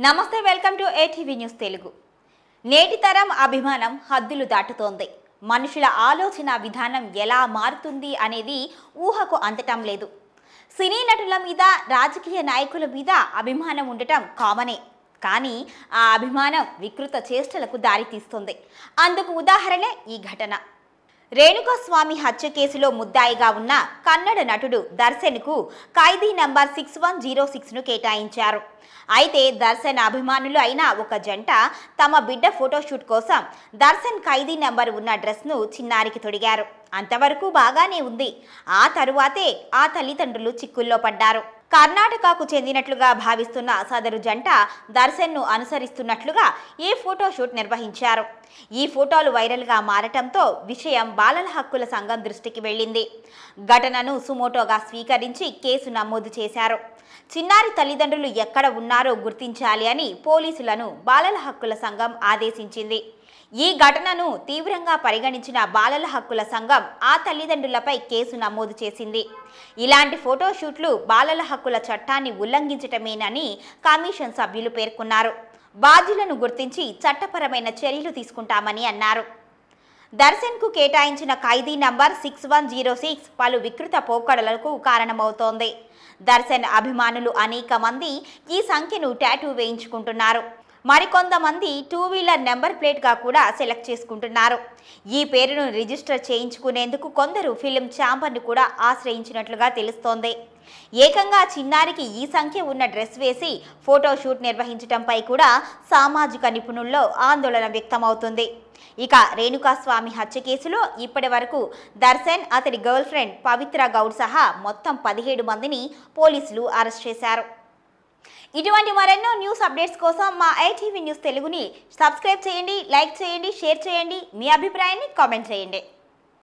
నమస్తే welcome to ATV news Telugu. నేటి తరం అభిమానం హద్దులు దాటుతోంది. మనుషుల ఆలోచన విధానం ఎలా మారుతుంది అనేది ఊహకు అందటం లేదు. సినీ నటుల మీద, రాజకీయ నాయకుల మీద అభిమానం ఉండటం కామనే. కానీ ఆ అభిమానం వికృత చేష్టలకు దారితీస్తుంది. అందుకు ఉదాహరణే ఈ ఘటన. రేణుకాస్వామి హత్య కేసులో ముద్దాయిగా ఉన్న కన్నడ నటుడు దర్శన్కు ఖైదీ నంబర్ 6106ను కేటాయించారు. అయితే దర్శన్ అభిమానులు అయిన ఒక జంట తమ బిడ్డ ఫోటోషూట్ కోసం దర్శన్ ఖైదీ నంబర్ ఉన్న డ్రెస్ను చిన్నారికి తొడిగారు. అంతవరకు బాగానే ఉంది. ఆ తరువాతే ఆ తల్లిదండ్రులు చిక్కుల్లో పడ్డారు. కర్ణాటకకు చెందినట్లుగా భావిస్తున్న సదరు జంట దర్శన్ను అనుసరిస్తున్నట్లుగా ఈ ఫోటోషూట్ నిర్వహించారు. ఈ ఫోటోలు వైరల్గా మారటంతో విషయం బాలల హక్కుల సంఘం దృష్టికి వెళ్ళింది. ఘటనను సుమోటోగా స్వీకరించి కేసు నమోదు చేశారు. చిన్నారి తల్లిదండ్రులు ఎక్కడ ఉన్నారో గుర్తించాలి అని పోలీసులను బాలల హక్కుల సంఘం ఆదేశించింది. ఈ ఘటనను తీవ్రంగా పరిగణించిన బాలల హక్కుల సంఘం ఆ తల్లిదండ్రులపై కేసు నమోదు చేసింది. ఇలాంటి ఫోటోషూట్లు బాలల హక్కుల చట్టాన్ని ఉల్లంఘించటమేనని కమిషన్ సభ్యులు పేర్కొన్నారు. బాధ్యులను గుర్తించి చట్టపరమైన చర్యలు తీసుకుంటామని అన్నారు. దర్శన్కు కేటాయించిన ఖైదీ నంబర్ 6106 పలు వికృత పోకడలకు కారణమవుతోంది. దర్శన్ అభిమానులు అనేక మంది ఈ సంఖ్యను టాటూ వేయించుకుంటున్నారు. మరికొంతమంది 2 వీలర్ నెంబర్ ప్లేట్గా కూడా సెలెక్ట్ చేసుకుంటున్నారు. ఈ పేరును రిజిస్టర్ చేయించుకునేందుకు కొందరు ఫిలిం ఛాంబర్ను కూడా ఆశ్రయించినట్లుగా తెలుస్తోంది. ఏకంగా చిన్నారికి ఈ సంఖ్య ఉన్న డ్రెస్ వేసి ఫోటోషూట్ నిర్వహించడంపై కూడా సామాజిక నిపుణుల్లో ఆందోళన వ్యక్తమవుతుంది. ఇక రేణుకాస్వామి హత్య కేసులో ఇప్పటి వరకు దర్శన్, అతడి గర్ల్ ఫ్రెండ్ పవిత్ర గౌడ్ సహా మొత్తం 17 మందిని పోలీసులు అరెస్ట్ చేశారు. ఇటువంటి మరెన్నో న్యూస్ అప్డేట్స్ కోసం మా ఏటీవీ న్యూస్ తెలుగుని సబ్స్క్రైబ్ చేయండి, లైక్ చేయండి, షేర్ చేయండి. మీ అభిప్రాయాన్ని కామెంట్ చేయండి.